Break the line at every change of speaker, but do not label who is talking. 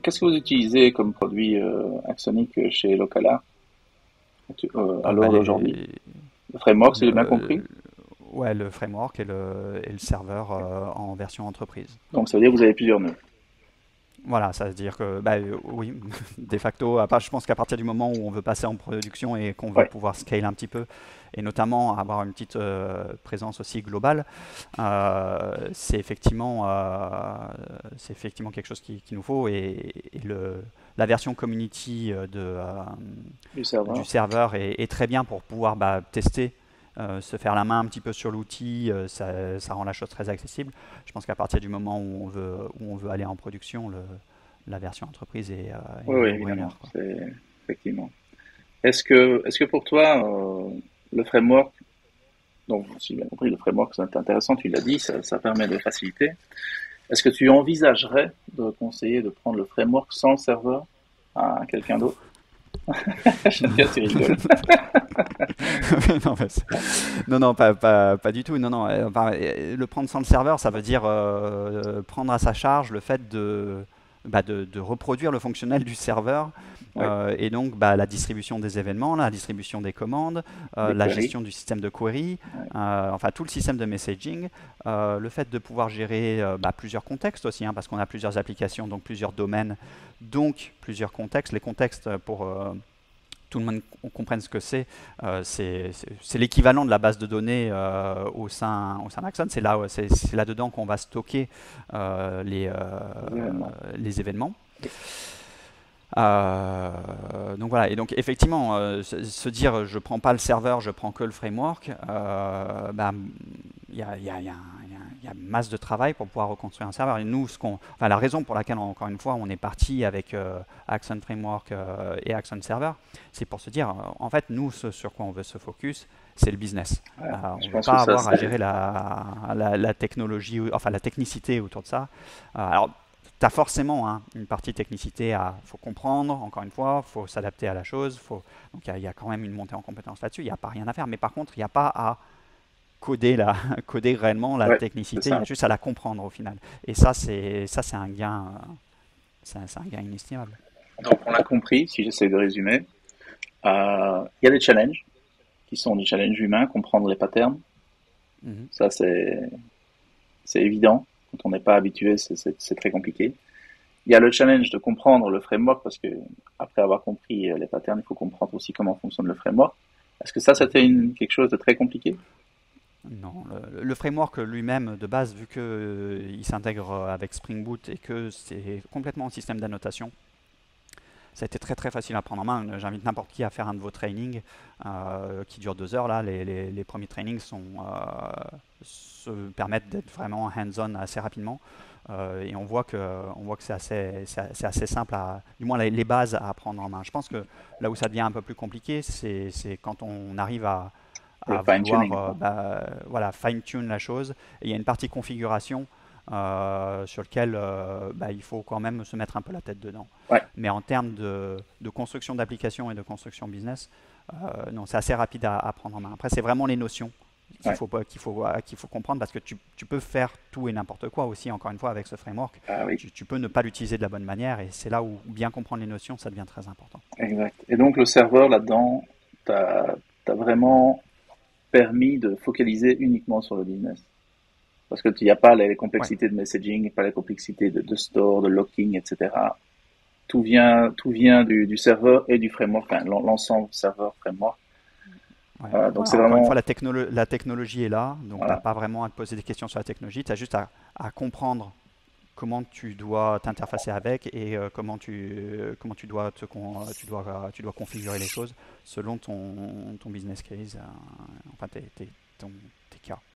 qu'est-ce que vous utilisez comme produit Axonic chez Locala à
Bah,
l'heure d'aujourd'hui? Le framework, si j'ai bien compris.
le, ouais, le framework et le serveur en version entreprise.
Donc ça veut dire que vous avez plusieurs nœuds.
Voilà, ça veut dire que, bah, oui, de facto, je pense qu'à partir du moment où on veut passer en production et qu'on veut
Ouais,
pouvoir scale un petit peu, et notamment avoir une petite présence aussi globale, c'est effectivement quelque chose qu'il nous faut. Et la version community
du
du
serveur.
serveur est très bien pour pouvoir tester, se faire la main un petit peu sur l'outil, ça rend la chose très accessible. Je pense qu'à partir du moment où on veut aller en production, la version entreprise est
Oui,
un
oui,
no-brainer,
évidemment,
quoi.
c'est effectivement. Est-ce que pour toi, le framework, donc si j'ai bien compris, le framework c'est intéressant, tu l'as dit, ça permet de faciliter. Est-ce que tu envisagerais de conseiller de prendre le framework sans le serveur à quelqu'un d'autre? J'aime bien, tu rigoles.
non, non, non, pas du tout. Non, non. Le prendre sans le serveur, ça veut dire prendre à sa charge le fait de reproduire le fonctionnel du serveur,
Oui,
et donc la distribution des événements, la distribution des commandes,
des
la
queries.
gestion du système de query,
Ouais,
enfin tout le système de messaging, le fait de pouvoir gérer plusieurs contextes aussi, hein, parce qu'on a plusieurs applications, donc plusieurs domaines, donc plusieurs contextes. Les contextes, pour tout le monde comprenne ce que c'est l'équivalent de la base de données au sein d'Axon. C'est là-dedans qu'on va stocker euh, les, euh,
des événements.
les événements.
Oui,
Donc voilà, et donc effectivement, se dire je prends pas le serveur, je prends que le framework, il y a, il y a- il y a- il y a masse de travail pour pouvoir reconstruire un serveur. Et nous, enfin, la raison pour laquelle, encore une fois, on est parti avec Axon Framework et Axon Server, c'est pour se dire, en fait, nous, ce sur quoi on veut se focus, c'est le business.
voilà.
On
Je
ne veut
pense que
pas
ça,
avoir à
c'est
gérer la technologie, enfin la technicité autour de ça. Alors, tu as forcément une partie technicité faut comprendre, encore une fois, il faut s'adapter à la chose. Donc il y a quand même une montée en compétence là-dessus, il n'y a pas rien à faire. Mais par contre, il n'y a pas à coder, coder réellement la
ouais, c'est
technicité, il y a
ça.
juste à la comprendre au final. Et ça, c'est un gain, c'est un gain inestimable.
Donc, on l'a compris, si j'essaie de résumer. Il y a des challenges qui sont des challenges humains, comprendre les patterns.
Mhm.
Ça, c'est évident. Quand on n'est pas habitué, c'est très compliqué. Il y a le challenge de comprendre le framework parce que après avoir compris les patterns, il faut comprendre aussi comment fonctionne le framework. Est-ce que ça,
Mhm.
c'était quelque chose de très compliqué?
Non, le framework lui-même de base, vu que il s'intègre avec Spring Boot et que c'est complètement un système d'annotation, ça a été très très facile à prendre en main. J'invite n'importe qui à faire un de vos trainings qui durent 2 heures. Là, les premiers trainings se permettent d'être vraiment hands-on assez rapidement. Et on voit que c'est assez simple, du moins les bases à prendre en main. Je pense que là où ça devient un peu plus compliqué, c'est quand on arrive
Le
à vouloir
fine-tuning, quoi.
voilà, fine-tune la chose. Et il y a une partie configuration sur lequel il faut quand même se mettre un peu la tête dedans.
Ouais,
Mais en termes de construction d'application et de construction business, non, c'est assez rapide à prendre en main. Après, c'est vraiment les notions
ouais.
qu'il faut comprendre parce que tu peux faire tout et n'importe quoi aussi, encore une fois, avec ce framework.
Ah oui,
Tu peux ne pas l'utiliser de la bonne manière et c'est là où bien comprendre les notions, ça devient très important.
exact. Et donc, le serveur, là-dedans, t'as vraiment permis de focaliser uniquement sur le business. Parce que il n'y a pas les
Ouais.
complexités de messaging, pas les complexités de store, de locking, etc. Tout vient du serveur et du framework, enfin, l'ensemble serveur framework.
Ouais.
Donc c'est
Voilà, encore une fois,
vraiment,
la technologie est là, donc tu n'as
voilà,
pas vraiment à te poser des questions sur la technologie, tu as juste à comprendre comment tu dois t'interfacer avec et comment tu dois configurer les choses selon ton business case, enfin tes cas.